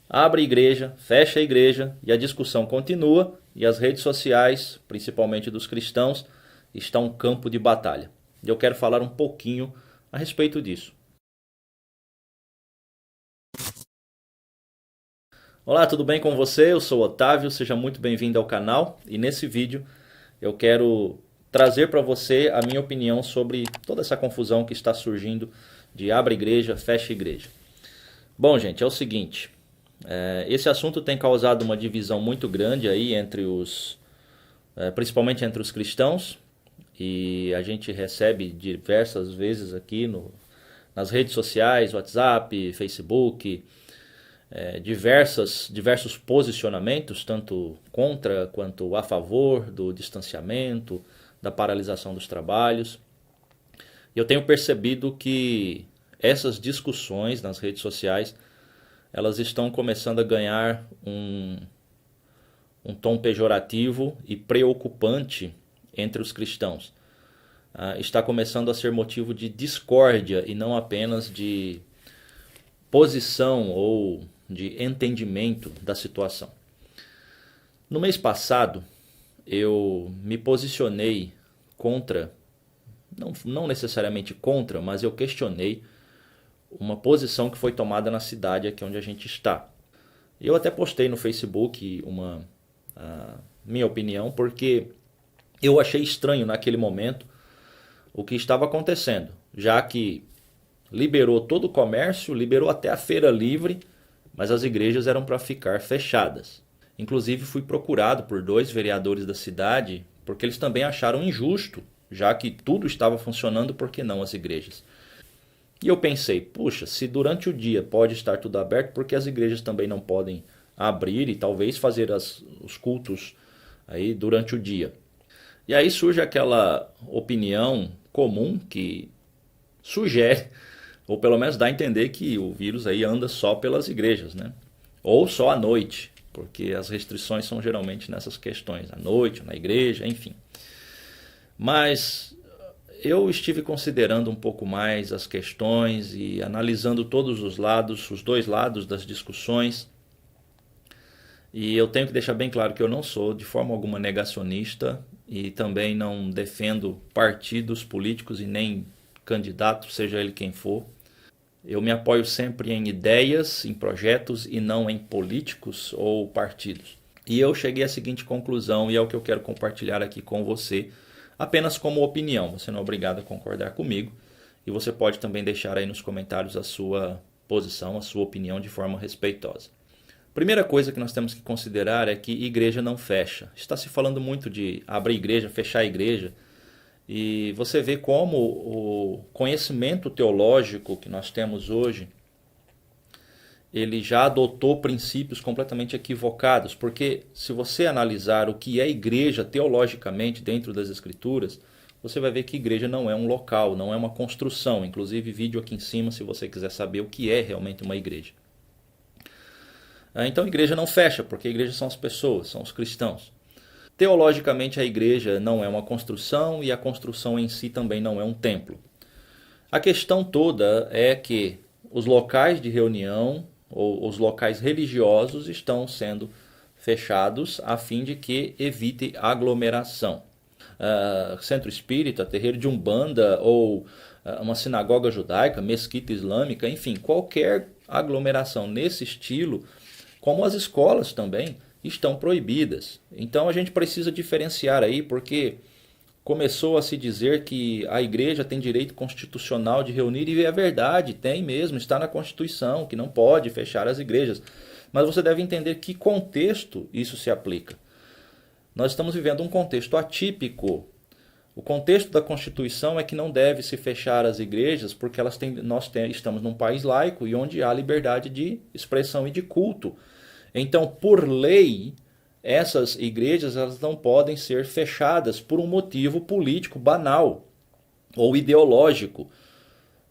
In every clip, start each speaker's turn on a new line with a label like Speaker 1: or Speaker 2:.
Speaker 1: Abre a igreja, fecha a igreja e a discussão continua e as redes sociais, principalmente dos cristãos, estão um campo de batalha. E eu quero falar um pouquinho a respeito disso. Olá, tudo bem com você? Eu sou o Otávio, seja muito bem-vindo ao canal e nesse vídeo eu quero trazer para você a minha opinião sobre toda essa confusão que está surgindo de abre igreja, fecha igreja. Bom, gente, é o seguinte, esse assunto tem causado uma divisão muito grande aí entre principalmente entre os cristãos, e a gente recebe diversas vezes aqui nas redes sociais, WhatsApp, Facebook, diversos posicionamentos, tanto contra quanto a favor do distanciamento, da paralisação dos trabalhos. E eu tenho percebido que essas discussões nas redes sociais, elas estão começando a ganhar um tom pejorativo e preocupante entre os cristãos. Está começando a ser motivo de discórdia e não apenas de posição ou de entendimento da situação. No mês passado, eu me posicionei contra, não necessariamente contra, mas eu questionei uma posição que foi tomada na cidade aqui onde a gente está. Eu até postei no Facebook a minha opinião, porque eu achei estranho naquele momento o que estava acontecendo, já que liberou todo o comércio, liberou até a feira livre, mas as igrejas eram para ficar fechadas. Inclusive fui procurado por 2 vereadores da cidade, porque eles também acharam injusto, já que tudo estava funcionando, por que não as igrejas? E eu pensei, puxa, se durante o dia pode estar tudo aberto, por que as igrejas também não podem abrir e talvez fazer os cultos aí durante o dia? E aí surge aquela opinião comum que sugere, ou pelo menos dá a entender que o vírus aí anda só pelas igrejas, né? Ou só à noite, porque as restrições são geralmente nessas questões, à noite, na igreja, enfim. Mas eu estive considerando um pouco mais as questões e analisando todos os lados, os 2 lados das discussões. E eu tenho que deixar bem claro que eu não sou de forma alguma negacionista e também não defendo partidos políticos e nem candidato, seja ele quem for. Eu me apoio sempre em ideias, em projetos e não em políticos ou partidos. E eu cheguei à seguinte conclusão, e é o que eu quero compartilhar aqui com você, apenas como opinião. Você não é obrigado a concordar comigo, e você pode também deixar aí nos comentários a sua posição, a sua opinião de forma respeitosa. Primeira coisa que nós temos que considerar é que igreja não fecha. Está se falando muito de abrir igreja, fechar igreja, e você vê como o conhecimento teológico que nós temos hoje, ele já adotou princípios completamente equivocados, porque se você analisar o que é igreja teologicamente dentro das escrituras, você vai ver que igreja não é um local, não é uma construção. Inclusive vídeo aqui em cima se você quiser saber o que é realmente uma igreja. Então a igreja não fecha, porque a igreja são as pessoas, são os cristãos. Teologicamente a igreja não é uma construção e a construção em si também não é um templo. A questão toda é que os locais de reunião ou os locais religiosos estão sendo fechados a fim de que evite aglomeração. Centro espírita, terreiro de umbanda ou uma sinagoga judaica, mesquita islâmica, enfim, qualquer aglomeração nesse estilo, como as escolas também, estão proibidas. Então a gente precisa diferenciar aí, porque começou a se dizer que a igreja tem direito constitucional de reunir, e é verdade, tem mesmo, está na Constituição, que não pode fechar as igrejas. Mas você deve entender que contexto isso se aplica. Nós estamos vivendo um contexto atípico. O contexto da Constituição é que não deve se fechar as igrejas, porque estamos num país laico e onde há liberdade de expressão e de culto. Então, por lei, essas igrejas elas não podem ser fechadas por um motivo político banal ou ideológico.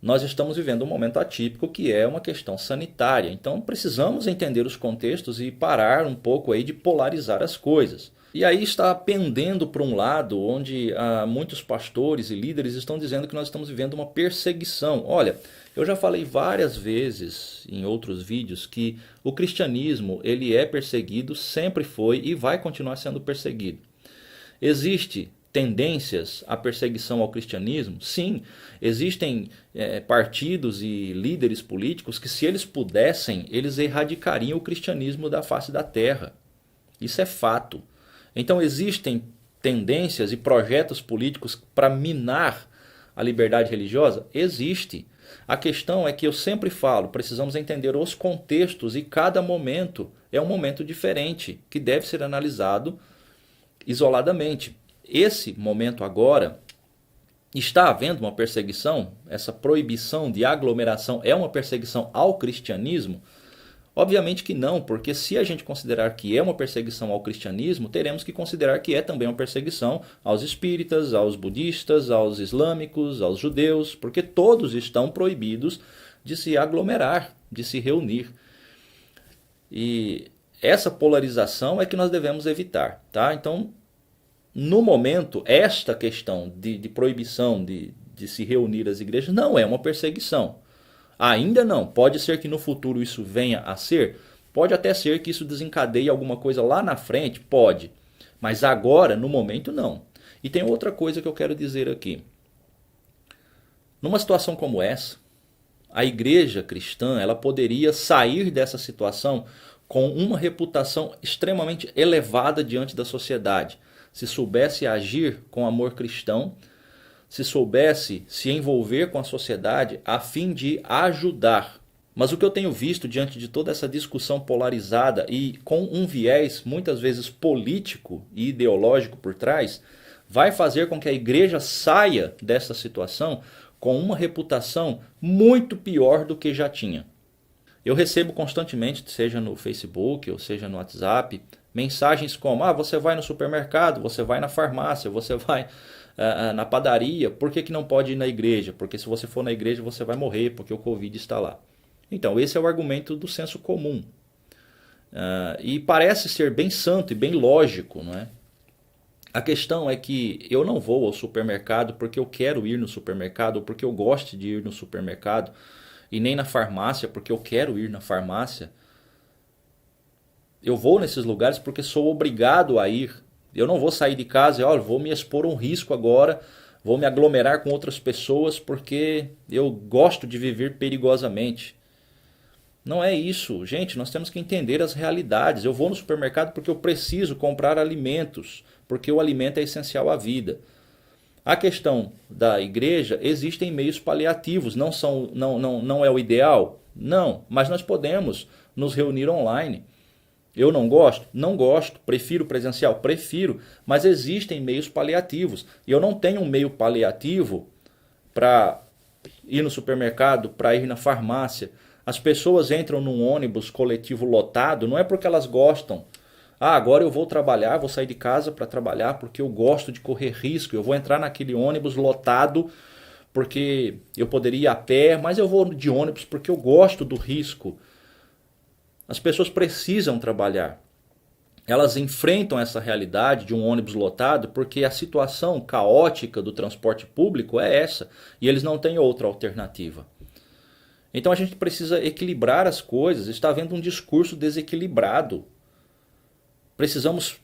Speaker 1: nós estamos vivendo um momento atípico que é uma questão sanitária. Então precisamos entender os contextos e parar um pouco aí de polarizar as coisas. E aí está pendendo para um lado onde muitos pastores e líderes estão dizendo que nós estamos vivendo uma perseguição. Olha, eu já falei várias vezes em outros vídeos que o cristianismo ele é perseguido, sempre foi e vai continuar sendo perseguido. Existe tendências à perseguição ao cristianismo? Sim, existem partidos e líderes políticos que, se eles pudessem, eles erradicariam o cristianismo da face da terra. Isso é fato. Então existem tendências e projetos políticos para minar a liberdade religiosa? Existe. A questão é que eu sempre falo, precisamos entender os contextos e cada momento é um momento diferente, que deve ser analisado isoladamente. Esse momento agora, está havendo uma perseguição? Essa proibição de aglomeração é uma perseguição ao cristianismo? Obviamente que não, porque se a gente considerar que é uma perseguição ao cristianismo, teremos que considerar que é também uma perseguição aos espíritas, aos budistas, aos islâmicos, aos judeus, porque todos estão proibidos de se aglomerar, de se reunir. E essa polarização é que nós devemos evitar, tá? Então, no momento, esta questão de proibição de se reunir as igrejas não é uma perseguição. Ainda não. Pode ser que no futuro isso venha a ser. Pode até ser que isso desencadeie alguma coisa lá na frente. Pode. Mas agora, no momento, não. E tem outra coisa que eu quero dizer aqui. Numa situação como essa, a igreja cristã ela poderia sair dessa situação com uma reputação extremamente elevada diante da sociedade. Se soubesse agir com amor cristão, se soubesse se envolver com a sociedade a fim de ajudar. Mas o que eu tenho visto diante de toda essa discussão polarizada e com um viés muitas vezes político e ideológico por trás, vai fazer com que a igreja saia dessa situação com uma reputação muito pior do que já tinha. Eu recebo constantemente, seja no Facebook ou seja no WhatsApp, mensagens como: você vai no supermercado, você vai na farmácia, você vai na padaria, por que não pode ir na igreja? Porque se você for na igreja você vai morrer, porque o Covid está lá. Então esse é o argumento do senso comum. E parece ser bem santo e bem lógico, não é? A questão é que eu não vou ao supermercado porque eu quero ir no supermercado, ou porque eu gosto de ir no supermercado, e nem na farmácia porque eu quero ir na farmácia. Eu vou nesses lugares porque sou obrigado a ir. Eu não vou sair de casa e vou me expor a um risco agora, vou me aglomerar com outras pessoas porque eu gosto de viver perigosamente. Não é isso, gente, nós temos que entender as realidades. Eu vou no supermercado porque eu preciso comprar alimentos, porque o alimento é essencial à vida. A questão da igreja, existem meios paliativos, não é o ideal? Não, mas nós podemos nos reunir online. Eu não gosto? Não gosto. Prefiro presencial? Prefiro. Mas existem meios paliativos. E eu não tenho um meio paliativo para ir no supermercado, para ir na farmácia. As pessoas entram num ônibus coletivo lotado, não é porque elas gostam. Agora eu vou trabalhar, vou sair de casa para trabalhar porque eu gosto de correr risco. Eu vou entrar naquele ônibus lotado porque eu poderia ir a pé, mas eu vou de ônibus porque eu gosto do risco. As pessoas precisam trabalhar. Elas enfrentam essa realidade de um ônibus lotado porque a situação caótica do transporte público é essa. E eles não têm outra alternativa. Então a gente precisa equilibrar as coisas. Está havendo um discurso desequilibrado. Precisamos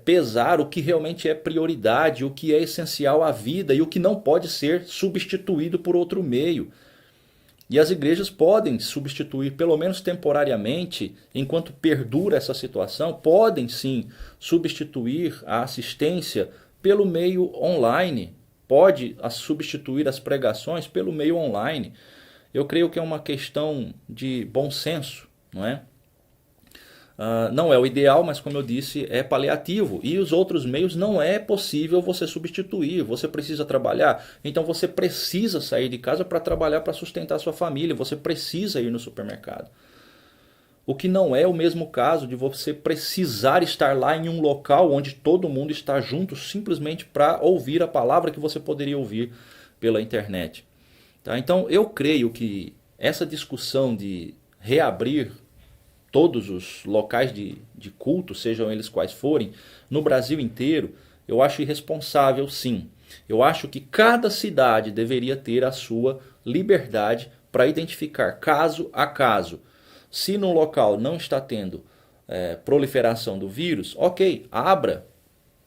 Speaker 1: pesar o que realmente é prioridade, o que é essencial à vida e o que não pode ser substituído por outro meio. E as igrejas podem substituir, pelo menos temporariamente, enquanto perdura essa situação, podem sim substituir a assistência pelo meio online. Pode substituir as pregações pelo meio online. Eu creio que é uma questão de bom senso, não é? Não é o ideal, mas como eu disse, é paliativo. E os outros meios não é possível você substituir. Você precisa trabalhar, então você precisa sair de casa para trabalhar, para sustentar sua família. Você precisa ir no supermercado. O que não é o mesmo caso de você precisar estar lá em um local onde todo mundo está junto simplesmente para ouvir a palavra que você poderia ouvir pela internet. Tá? Então eu creio que essa discussão de reabrir todos os locais de culto, sejam eles quais forem, no Brasil inteiro, eu acho irresponsável, sim. Eu acho que cada cidade deveria ter a sua liberdade para identificar caso a caso. Se no local não está tendo proliferação do vírus, ok, abra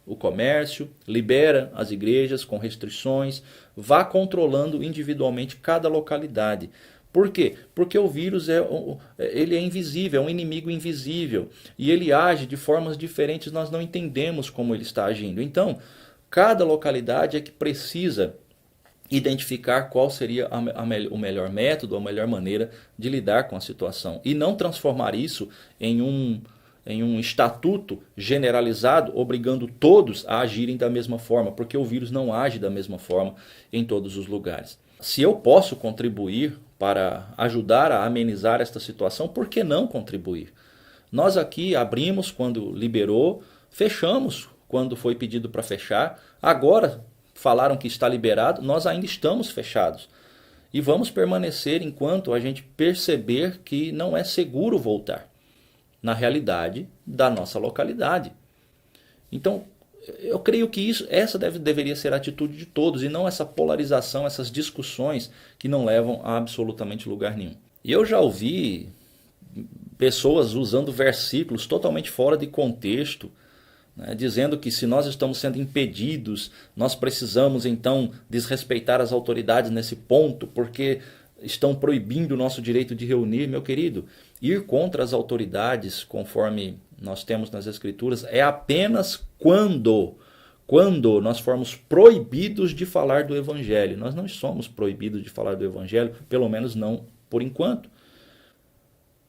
Speaker 1: o comércio, libera as igrejas com restrições, vá controlando individualmente cada localidade. Por quê? Porque o vírus ele é invisível, é um inimigo invisível. E ele age de formas diferentes, nós não entendemos como ele está agindo. Então, cada localidade é que precisa identificar qual seria o melhor método, a melhor maneira de lidar com a situação. E não transformar isso em um estatuto generalizado, obrigando todos a agirem da mesma forma, porque o vírus não age da mesma forma em todos os lugares. Se eu posso contribuir para ajudar a amenizar esta situação, por que não contribuir? Nós aqui abrimos quando liberou, fechamos quando foi pedido para fechar, agora falaram que está liberado, nós ainda estamos fechados. E vamos permanecer enquanto a gente perceber que não é seguro voltar na realidade da nossa localidade. Então, eu creio que essa deveria ser a atitude de todos e não essa polarização, essas discussões que não levam a absolutamente lugar nenhum. E eu já ouvi pessoas usando versículos totalmente fora de contexto, né, dizendo que se nós estamos sendo impedidos, nós precisamos então desrespeitar as autoridades nesse ponto, porque estão proibindo o nosso direito de reunir. Meu querido, ir contra as autoridades, conforme nós temos nas Escrituras, é apenas quando nós formos proibidos de falar do Evangelho. Nós não somos proibidos de falar do Evangelho, pelo menos não por enquanto.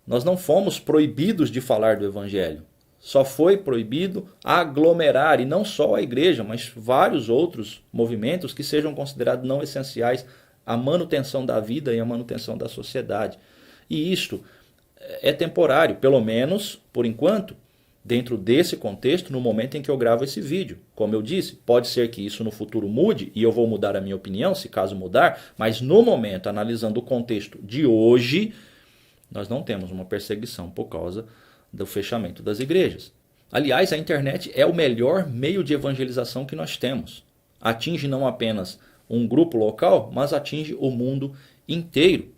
Speaker 1: Nós não fomos proibidos de falar do Evangelho. Só foi proibido aglomerar, e não só a igreja, mas vários outros movimentos que sejam considerados não essenciais à manutenção da vida e à manutenção da sociedade. E isto é temporário, pelo menos por enquanto, dentro desse contexto, no momento em que eu gravo esse vídeo. Como eu disse, pode ser que isso no futuro mude e eu vou mudar a minha opinião, se caso mudar, mas no momento, analisando o contexto de hoje, nós não temos uma perseguição por causa do fechamento das igrejas. Aliás, a internet é o melhor meio de evangelização que nós temos. Atinge não apenas um grupo local, mas atinge o mundo inteiro.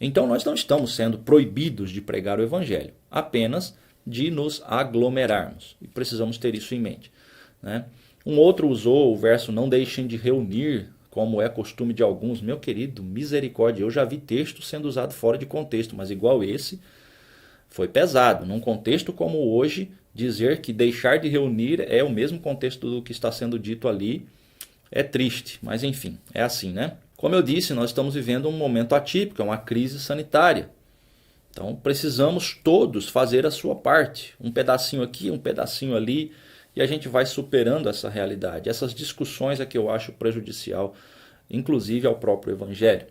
Speaker 1: Então nós não estamos sendo proibidos de pregar o evangelho, apenas de nos aglomerarmos. E precisamos ter isso em mente, né? Um outro usou o verso "não deixem de reunir", como é costume de alguns. Meu querido, misericórdia, eu já vi texto sendo usado fora de contexto, mas igual esse foi pesado. Num contexto como hoje, dizer que deixar de reunir é o mesmo contexto do que está sendo dito ali é triste, mas enfim, é assim, né? Como eu disse, nós estamos vivendo um momento atípico, é uma crise sanitária. Então precisamos todos fazer a sua parte, um pedacinho aqui, um pedacinho ali, e a gente vai superando essa realidade. Essas discussões é que eu acho prejudicial, inclusive ao próprio evangelho.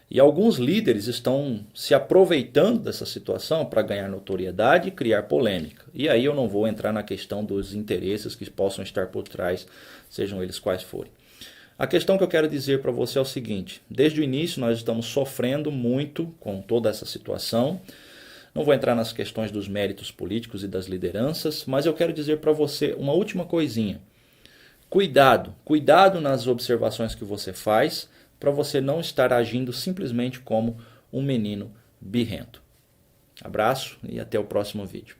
Speaker 1: E alguns líderes estão se aproveitando dessa situação para ganhar notoriedade e criar polêmica. E aí eu não vou entrar na questão dos interesses que possam estar por trás, sejam eles quais forem. A questão que eu quero dizer para você é o seguinte: desde o início nós estamos sofrendo muito com toda essa situação. Não vou entrar nas questões dos méritos políticos e das lideranças, mas eu quero dizer para você uma última coisinha. Cuidado nas observações que você faz, para você não estar agindo simplesmente como um menino birrento. Abraço e até o próximo vídeo.